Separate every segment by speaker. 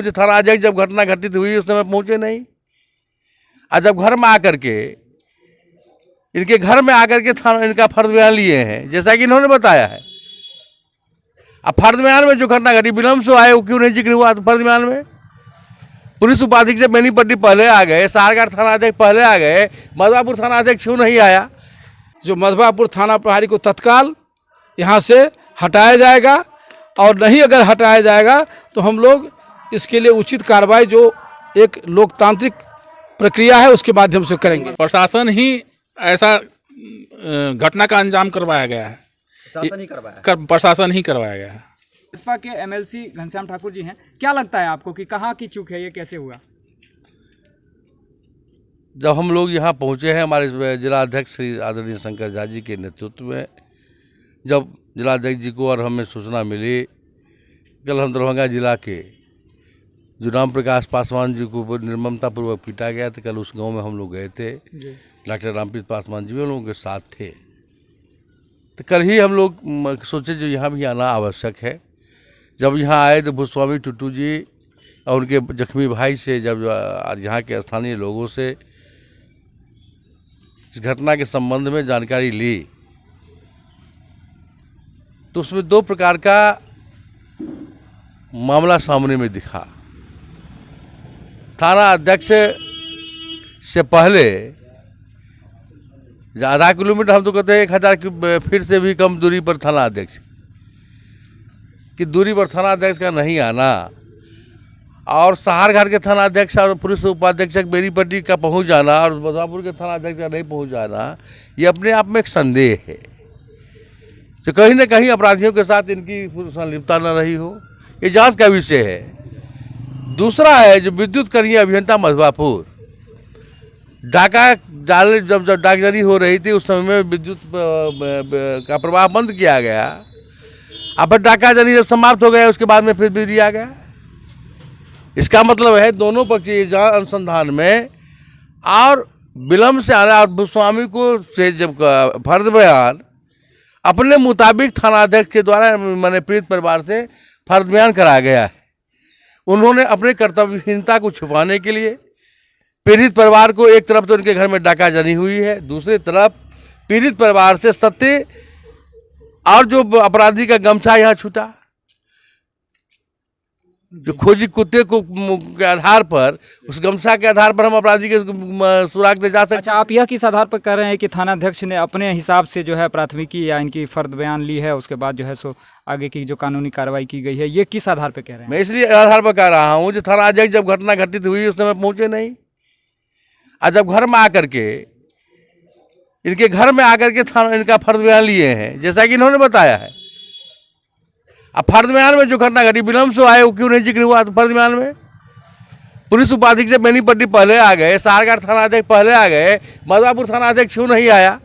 Speaker 1: मुझे थाना अध्यक्ष जब घटना घटित हुई उस समय पहुंचे नहीं, और जब घर में आकर के इनके घर में आकर के थाना इनका फर्द बयान लिए हैं, जैसा कि इन्होंने बताया है। अब फर्द बयान में जो घटना घटी विलम्ब से आए वो क्यों नहीं जिक्र हुआ? तो फर्द बयान में पुलिस उपाधीक्षक बेनीपट्टी पहले आ गए, सहारगढ़ थाना अध्यक्ष पहले आ गए, मधवापुर थाना अध्यक्ष क्यों नहीं आया?
Speaker 2: जो मधवापुर थाना प्रभारी को तत्काल यहाँ से हटाया जाएगा, और नहीं अगर हटाया जाएगा तो हम लोग इसके लिए उचित कार्रवाई जो एक लोकतांत्रिक प्रक्रिया है उसके माध्यम से करेंगे।
Speaker 3: प्रशासन ही ऐसा घटना का अंजाम करवाया गया है, प्रशासन ही करवाया गया है।
Speaker 4: भाजपा के एमएलसी घनश्याम ठाकुर जी हैं, क्या लगता है आपको कि कहाँ की चूक है, ये कैसे हुआ?
Speaker 1: जब हम लोग यहाँ पहुँचे हैं, हमारे जिला अध्यक्ष श्री आदरणीय शंकर झा जी के नेतृत्व में, जब जिलाध्यक्ष जी को और हमें सूचना मिली, कल हम दरभंगा जिला के जो राम प्रकाश पासवान जी को निर्ममतापूर्वक पीटा गया था, कल उस गांव में हम लोग गए थे। डॉक्टर रामप्रीत पासवान जी उन लोगों के साथ थे। तो कल ही हम लोग सोचे जो यहाँ भी आना आवश्यक है। जब यहाँ आए तो भूस्वामी टुट्टू जी और उनके जख्मी भाई से, जब यहाँ के स्थानीय लोगों से इस घटना के संबंध में जानकारी ली, तो उसमें दो प्रकार का मामला सामने में दिखा। थाना अध्यक्ष से पहले आधा किलोमीटर, हम तो कहते हैं 1000 फीट से भी कम दूरी पर थाना अध्यक्ष की दूरी पर थाना अध्यक्ष का नहीं आना, और सहारगढ़ के थाना अध्यक्ष और पुलिस उपाधीक्षक बेनीपट्टी का पहुंच जाना और मधवापुर के थाना अध्यक्ष का नहीं पहुंच जाना, ये अपने आप में एक संदेह है। तो कहीं ना कहीं अपराधियों के साथ इनकी संलिप्तता न रही हो, ये जांच का विषय है। दूसरा है जो विद्युत कर्मी अभियंता मधवापुर, डाका डाले जब डाकजारी हो रही थी उस समय में विद्युत का प्रवाह बंद किया गया। अब डाका जारी जब समाप्त हो गया उसके बाद में फिर बिजली आ गया। इसका मतलब है दोनों पक्ष अनुसंधान में और विलम्ब से आना, और भूस्वामी को से जब फर्द बयान अपने मुताबिक थाना अध्यक्ष के द्वारा मैंने पीड़ित परिवार से फर्द बयान कराया गया है। उन्होंने अपने कर्तव्यहीनता को छुपाने के लिए पीड़ित परिवार को, एक तरफ तो उनके घर में डाका जानी हुई है, दूसरी तरफ पीड़ित परिवार से सत्य और जो अपराधी का गमछा यहाँ छूटा, जो खोजी कुत्ते को के आधार पर, उस गमछा के आधार पर हम अपराधी के सुराग दे जा सकते।
Speaker 4: अच्छा, आप यह किस आधार पर कह रहे हैं कि थाना अध्यक्ष ने अपने हिसाब से जो है प्राथमिकी या इनकी फर्द बयान ली है, उसके बाद जो है सो आगे की जो कानूनी कार्रवाई की गई है, ये किस आधार पर कह रहे हैं?
Speaker 1: मैं इसलिए आधार पर कह रहा हूँ जो थाना अध्यक्ष जब घटना घटित हुई उस समय पहुंचे नहीं, और जब घर में आकर के इनके घर में आकर के थाना इनका फर्द बयान लिए हैं, जैसा कि इन्होंने बताया है। अब फर्द बयान में जो घटना घटी विलम्ब से आए वो क्यों नहीं जिक्र हुआ? तो फर्द बयान में पुलिस उपाधीक्षक बेनीपट्टी पहले आ गए, सहारगढ़ थाना अध्यक्ष पहले आ गए, मधवापुर थाना अध्यक्ष क्यों नहीं आया?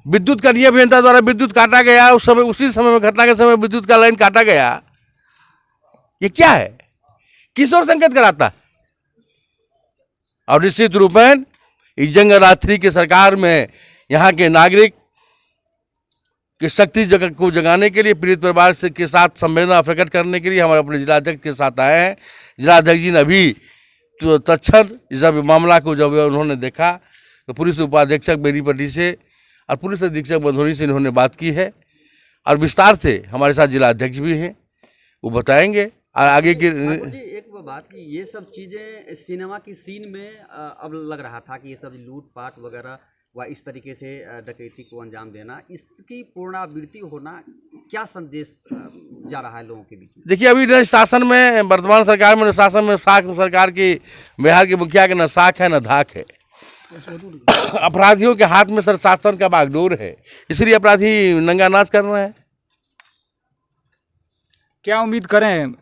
Speaker 1: विद्युत कर्मी अभियंता द्वारा विद्युत काटा गया, उस समय उसी समय में घटना के समय विद्युत का लाइन काटा गया। ये क्या है? किस ओर संकेत कराता है? और निश्चित रूपेण इस जंग रात्रि की सरकार में यहाँ के नागरिक की शक्ति को जगाने के लिए, पीड़ित परिवार से के साथ संवेदना प्रकट करने के लिए हमारे अपने जिलाध्यक्ष के साथ आए हैं। जिलाध्यक्ष जी ने अभी तो तत्क्षण जब मामला को जब उन्होंने देखा तो पुलिस उपाधीक्षक बेनीपट्टी से और पुलिस अधीक्षक मधुरी से इन्होंने बात की है, और विस्तार से हमारे साथ जिलाध्यक्ष भी हैं, वो बताएंगे आगे की।
Speaker 5: एक बात कि ये सब चीज़ें सिनेमा की सीन में अब लग रहा था कि ये सब लूटपाट वगैरह व इस तरीके से डकैती को अंजाम देना, इसकी पुनरावृत्ति होना, क्या संदेश जा रहा है लोगों के बीच में?
Speaker 1: देखिए, अभी शासन में, वर्तमान सरकार में, शासन में साख सरकार की, बिहार के मुखिया के न साख है न धाक है। अपराधियों के हाथ में सर शासन का बागडोर है, इसलिए अपराधी नंगा नाच कर रहे हैं।
Speaker 4: क्या उम्मीद करें?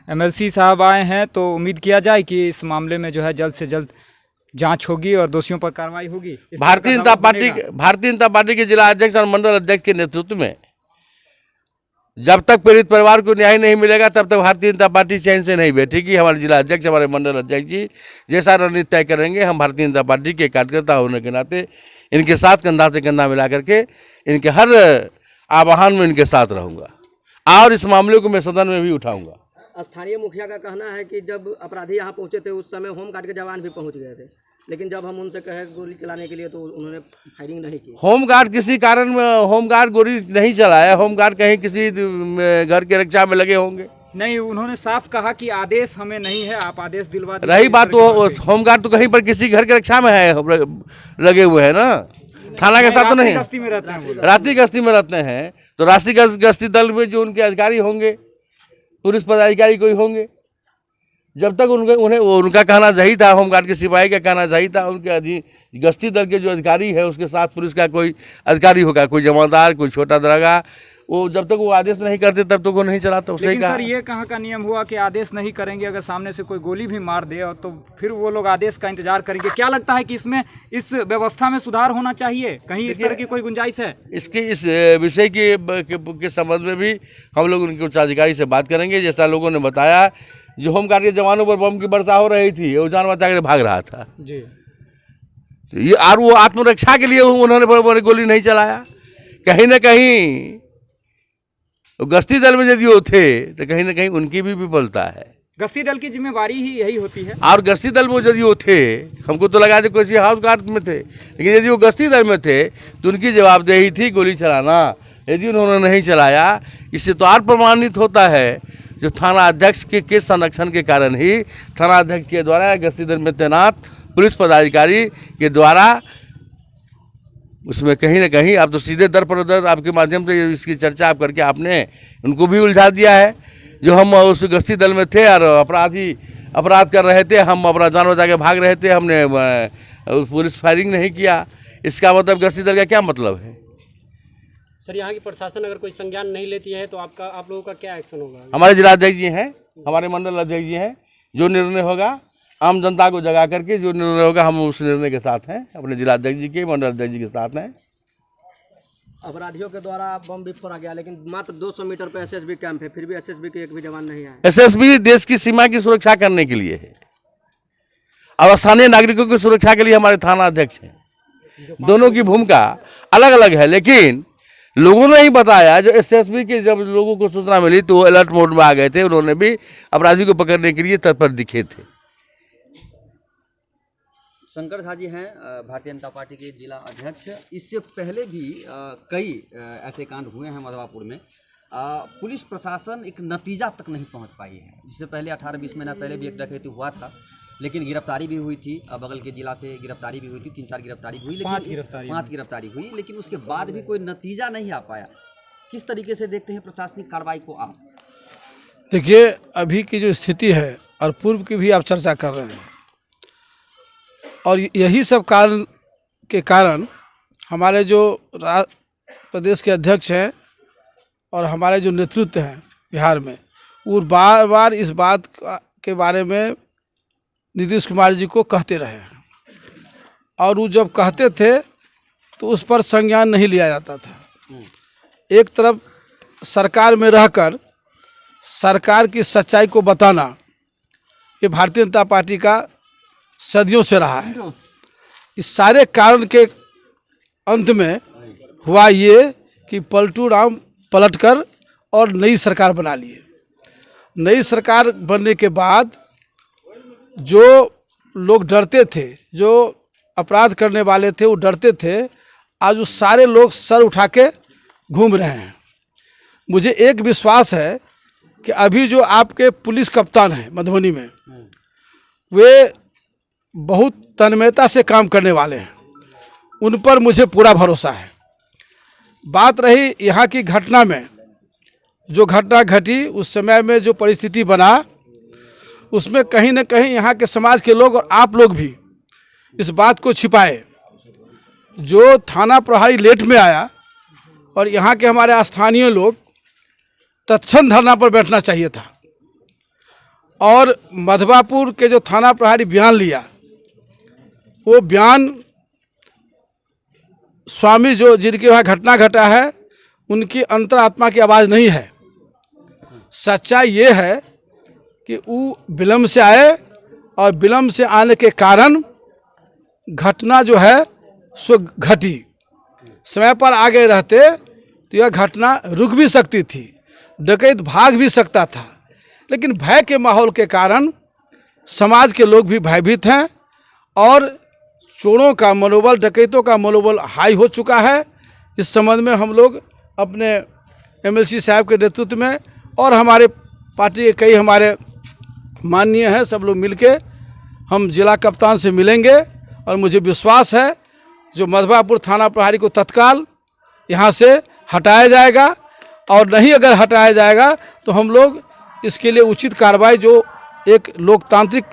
Speaker 4: एमएलसी साहब आए हैं तो उम्मीद किया जाए कि इस मामले में जो है जल्द से जल्द जांच होगी और दोषियों पर कार्रवाई होगी।
Speaker 1: भारतीय जनता पार्टी के जिला अध्यक्ष और मंडल अध्यक्ष के नेतृत्व में जब तक पीड़ित परिवार को न्याय नहीं मिलेगा तब तक भारतीय जनता पार्टी चैन से नहीं बैठेगी। हमारे जिला अध्यक्ष, हमारे मंडल अध्यक्ष जी जैसा रणनीति तय करेंगे, हम भारतीय जनता पार्टी के कार्यकर्ता होने के नाते इनके साथ कंधा से कंधा मिला करके इनके हर आह्वान में इनके साथ रहूँगा, और इस मामले को मैं सदन में भी उठाऊँगा।
Speaker 6: स्थानीय मुखिया का कहना है कि जब अपराधी यहाँ पहुँचे थे उस समय होमगार्ड के जवान भी पहुँच गए थे, लेकिन जब हम उनसे कहे गोली चलाने के लिए तो उन्होंने फायरिंग नहीं की।
Speaker 1: होमगार्ड किसी कारण होमगार्ड गोली नहीं चलाया, होमगार्ड कहीं किसी घर की रक्षा में लगे होंगे।
Speaker 4: नहीं, उन्होंने साफ कहा कि आदेश हमें नहीं है, आप आदेश दिलवा दीजिए।
Speaker 1: रही बात तो होमगार्ड तो कहीं पर किसी घर की रक्षा में है, लगे हुए हैं ना, थाना के साथ तो नहीं।
Speaker 4: गश्ती में रहते हैं वो लोग।
Speaker 1: रात्रि गश्ती में रहते हैं तो राष्ट्रीय गश्ती दल में जो उनके अधिकारी होंगे, पुलिस पदाधिकारी कोई होंगे, जब तक उनका कहना सही था, होमगार्ड के सिपाही का कहना सही था, उनके गश्ती दल के जो अधिकारी है उसके साथ पुलिस का कोई अधिकारी होगा, कोई जमादार, कोई छोटा दरोगा, वो जब तक वो आदेश नहीं करते तब तक वो नहीं चलाता।
Speaker 4: लेकिन सर ये कहाँ का नियम हुआ कि आदेश नहीं करेंगे, अगर सामने से कोई गोली भी मार दे और तो फिर वो लोग आदेश का इंतजार करेंगे। क्या लगता है कि इसमें इस व्यवस्था में सुधार होना चाहिए, कहीं इस तरह की कोई गुंजाइश है?
Speaker 1: इस विषय के संबंध में भी हम लोग उनके उच्च अधिकारी से बात करेंगे। जैसा लोगों ने बताया, जो होमगार्ड के जवानों पर बम की वर्षा हो रही थी, वो जान बचा कर भाग रहा था
Speaker 4: जी।
Speaker 1: तो ये और वो आत्मरक्षा के लिए उन्होंने गोली नहीं चलाया। कहीं ना कहीं गश्ती दल में यदि वो थे तो कहीं ना कहीं उनकी भी विफलता है।
Speaker 4: गश्ती दल की जिम्मेवारी ही यही होती है।
Speaker 1: और गश्ती दल में यदि वो थे, हमको तो लगा था किसी हाउस गार्ड में थे, लेकिन यदि वो गश्ती दल में थे तो उनकी जवाबदेही थी गोली चलाना। यदि उन्होंने नहीं चलाया, इससे तो और प्रमाणित होता है जो थाना अध्यक्ष के संरक्षण के कारण ही थाना अध्यक्ष के द्वारा गश्ती दल में तैनात पुलिस पदाधिकारी के द्वारा उसमें कहीं ना कहीं आप तो सीधे दर पर दर आपके माध्यम से इसकी चर्चा आप करके आपने उनको भी उलझा दिया है। जो हम उस गश्ती दल में थे और अपराध कर रहे थे, हम अपना जान बचा के भाग रहे थे, हमने पुलिस फायरिंग नहीं किया, इसका मतलब गश्ती दल का क्या मतलब है?
Speaker 7: सर यहाँ की प्रशासन अगर कोई संज्ञान नहीं लेती है तो आप लोगों का क्या एक्शन होगा?
Speaker 1: हमारे जिलाध्यक्ष जी हैं, हमारे मंडल अध्यक्ष जी हैं, जो निर्णय होगा आम जनता को जगा करके जो निर्णय होगा हम उस निर्णय के साथ हैं, अपने जिलाध्यक्ष जी के, मंडल अध्यक्ष जी के साथ हैं।
Speaker 6: अपराधियों के द्वारा बम भी फोड़ा गया, लेकिन मात्र 200 मीटर पर एसएसबी कैंप है, फिर भी एसएसबी के एक भी जवान नहीं आए।
Speaker 1: एसएसबी देश की सीमा की सुरक्षा करने के लिए है और स्थानीय नागरिकों की सुरक्षा के लिए हमारे थाना अध्यक्ष हैं। दोनों की भूमिका अलग अलग है, लेकिन लोगों ने ही बताया, जो एसएसबी के जब लोगों को सूचना मिली तो वो अलर्ट मोड में आ गए थे, उन्होंने भी अपराधी को पकड़ने के लिए तत्पर दिखे थे।
Speaker 5: शंकर झा जी हैं भारतीय जनता पार्टी के जिला अध्यक्ष। इससे पहले भी कई ऐसे कांड हुए हैं मधवापुर में। पुलिस प्रशासन एक नतीजा तक नहीं पहुंच पाई है। इससे पहले 18-20 महीना पहले भी एक डकैती हुआ था, लेकिन गिरफ्तारी भी हुई थी, बगल के जिला से गिरफ्तारी भी हुई थी, 3-4 गिरफ्तारी हुई, लेकिन 5 गिरफ्तारी हुई, लेकिन उसके बाद भी कोई नतीजा नहीं आ पाया। किस तरीके से देखते हैं प्रशासनिक कार्रवाई को आप?
Speaker 2: देखिए, अभी की जो स्थिति है और पूर्व की भी आप चर्चा कर रहे हैं, और यही सब कारण हमारे जो प्रदेश के अध्यक्ष हैं और हमारे जो नेतृत्व हैं बिहार में, वो बार बार इस बात के बारे में नीतीश कुमार जी को कहते रहे हैं, और वो जब कहते थे तो उस पर संज्ञान नहीं लिया जाता था। एक तरफ सरकार में रहकर सरकार की सच्चाई को बताना, ये भारतीय जनता पार्टी का सदियों से रहा है। इस सारे कारण के अंत में हुआ ये कि पलटू राम पलटकर और नई सरकार बना लिए। नई सरकार बनने के बाद जो लोग डरते थे, जो अपराध करने वाले थे वो डरते थे, आज वो सारे लोग सर उठा के घूम रहे हैं। मुझे एक विश्वास है कि अभी जो आपके पुलिस कप्तान हैं मधुबनी में, वे बहुत तन्मयता से काम करने वाले हैं, उन पर मुझे पूरा भरोसा है। बात रही यहाँ की घटना में, जो घटना घटी उस समय में जो परिस्थिति बना, उसमें कहीं न कहीं यहाँ के समाज के लोग और आप लोग भी इस बात को छिपाए। जो थाना प्रभारी लेट में आया और यहाँ के हमारे स्थानीय लोग तत्क्षण धरना पर बैठना चाहिए था, और मधवापुर के जो थाना प्रभारी बयान लिया, वो बयान स्वामी जो जिनके वहाँ घटना घटा है उनकी अंतरात्मा की आवाज़ नहीं है। सच्चाई ये है कि वो विलम्ब से आए, और विलम्ब से आने के कारण घटना जो है सो घटी। समय पर आगे रहते तो यह घटना रुक भी सकती थी, डकैत भाग भी सकता था, लेकिन भय के माहौल के कारण समाज के लोग भी भयभीत हैं और चोरों का मनोबल, डकैतों का मनोबल हाई हो चुका है। इस संबंध में हम लोग अपने एमएलसी साहब के नेतृत्व में और हमारे पार्टी के कई हमारे माननीय हैं, सब लोग मिलके हम जिला कप्तान से मिलेंगे और मुझे विश्वास है जो मधवापुर थाना प्रभारी को तत्काल यहाँ से हटाया जाएगा और नहीं अगर हटाया जाएगा तो हम लोग इसके लिए उचित कार्रवाई जो एक लोकतांत्रिक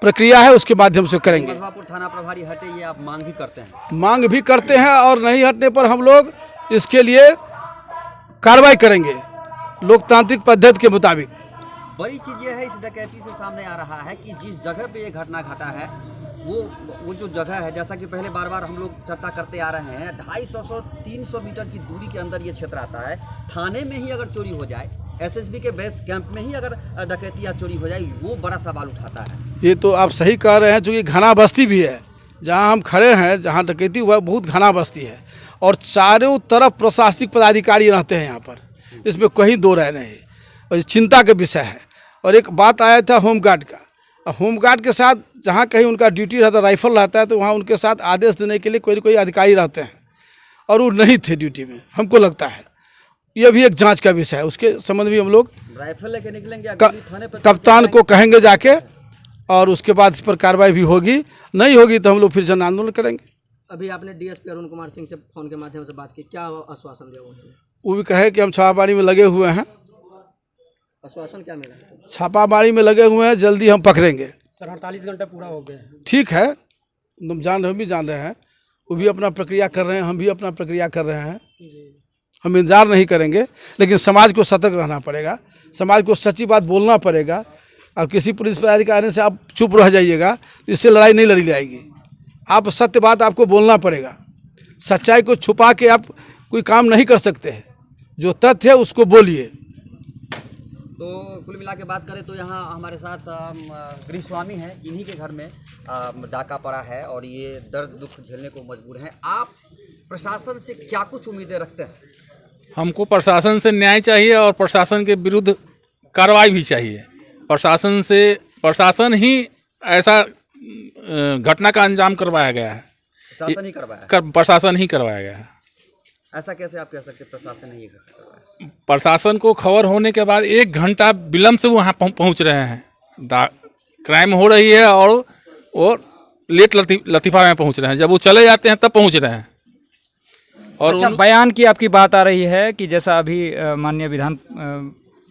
Speaker 2: प्रक्रिया है उसके माध्यम से करेंगे।
Speaker 5: मधवापुर थाना प्रभारी हटे, ये आप मांग भी करते हैं?
Speaker 2: मांग भी करते हैं और नहीं हटने पर हम लोग इसके लिए कार्रवाई करेंगे लोकतांत्रिक पद्धति के मुताबिक।
Speaker 5: बड़ी चीज ये है इस डकैती से सामने आ रहा है कि जिस जगह पे ये घटना घटा है वो जो जगह है, जैसा कि पहले बार बार हम लोग चर्चा करते आ रहे हैं, 250 से 300 मीटर की दूरी के अंदर ये क्षेत्र आता है। थाने में ही अगर चोरी हो जाए, एसएसबी के बेस कैंप में ही अगर डकैती या चोरी हो जाए, वो बड़ा सवाल उठाता है।
Speaker 2: ये तो आप सही कह रहे हैं, चूँकि घना बस्ती भी है जहाँ हम खड़े हैं, जहाँ डकैती हुआ बहुत घना बस्ती है और चारों तरफ प्रशासनिक पदाधिकारी रहते हैं यहाँ पर, इसमें कहीं दो राय नहीं और ये चिंता का विषय है। और एक बात आया था होमगार्ड का, होमगार्ड के साथ जहाँ कहीं उनका ड्यूटी रहता, राइफल रहता है, तो वहाँ उनके साथ आदेश देने के लिए कोई न कोई अधिकारी रहते हैं और वो नहीं थे ड्यूटी में, हमको लगता है। यह भी एक जांच का विषय है, उसके संबंध में हम लोग
Speaker 5: राइफल लेके निकलेंगे, थाने पर
Speaker 2: कप्तान को कहेंगे जाके और उसके बाद इस पर कार्रवाई भी होगी, नहीं होगी तो हम लोग फिर जन आंदोलन करेंगे।
Speaker 6: अभी आपने डीएसपी अरुण कुमार सिंह से फोन के माध्यम से बात की, क्या आश्वासन दिया उन्होंने?
Speaker 2: वो भी कहे कि हम छापामारी में लगे हुए हैं।
Speaker 6: आश्वासन क्या मिला?
Speaker 2: छापामारी में लगे हुए हैं, जल्दी हम पकड़ेंगे।
Speaker 7: सर 48 घंटे पूरा हो गया है।
Speaker 2: ठीक है, हम भी जान रहे हैं, वो भी अपना प्रक्रिया कर रहे हैं, हम भी अपना प्रक्रिया कर रहे हैं। हम इंतजार नहीं करेंगे, लेकिन समाज को सतर्क रहना पड़ेगा, समाज को सच्ची बात बोलना पड़ेगा। और किसी पुलिस पदाधिकारी से आप चुप रह जाइएगा तो इससे लड़ाई नहीं लड़ी जाएगी। आप सत्य बात आपको बोलना पड़ेगा, सच्चाई को छुपा के आप कोई काम नहीं कर सकते हैं, जो तथ्य है उसको बोलिए।
Speaker 5: तो कुल मिला के बात करें तो यहाँ हमारे साथ गृहस्वामी हैं, इन्हीं के घर में डाका पड़ा है और ये दर्द दुख झेलने को मजबूर हैं। आप प्रशासन से क्या कुछ उम्मीदें रखते हैं?
Speaker 3: हमको प्रशासन से न्याय चाहिए और प्रशासन के विरुद्ध कार्रवाई भी चाहिए। प्रशासन ही ऐसा घटना का अंजाम करवाया गया है,
Speaker 5: प्रशासन ही करवाया
Speaker 3: प्रशासन ही करवाया गया है।
Speaker 5: ऐसा कैसे आप कह सकते हैं प्रशासन ने ये करवाया?
Speaker 3: प्रशासन को खबर होने के बाद 1 घंटा विलम्ब से वहाँ पहुँच रहे हैं। क्राइम हो रही है और लेट लतीफ़ा में पहुँच रहे हैं, जब वो चले जाते हैं तब पहुँच रहे हैं। और
Speaker 4: अच्छा, बयान की आपकी बात आ रही है कि जैसा अभी माननीय विधान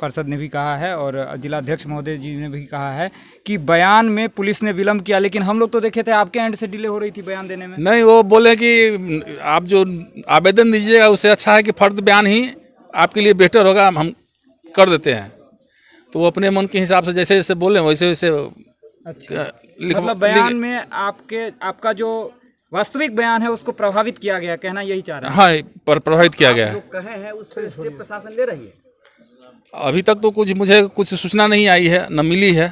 Speaker 4: परिषद ने भी कहा है और जिलाध्यक्ष महोदय जी ने भी कहा है कि बयान में पुलिस ने विलम्ब किया, लेकिन हम लोग तो देखे थे आपके एंड से डिले हो रही थी बयान देने में।
Speaker 3: नहीं, वो बोले कि आप जो आवेदन दीजिएगा उससे अच्छा है कि फर्द बयान ही आपके लिए बेहतर होगा, हम कर देते हैं। तो वो अपने मन के हिसाब से जैसे जैसे बोले वैसे वैसे
Speaker 4: अच्छा, मतलब बयान में आपका जो वास्तविक बयान है उसको प्रभावित किया गया, कहना यही चाह रहे हैं?
Speaker 3: हाँ, प्रभावित किया गया है।
Speaker 5: जो कहे हैं उस पर स्टेप प्रशासन ले रही है?
Speaker 3: अभी तक तो मुझे कुछ सूचना नहीं आई है, न मिली है,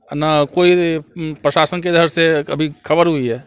Speaker 3: न कोई प्रशासन के इधर से अभी खबर हुई है।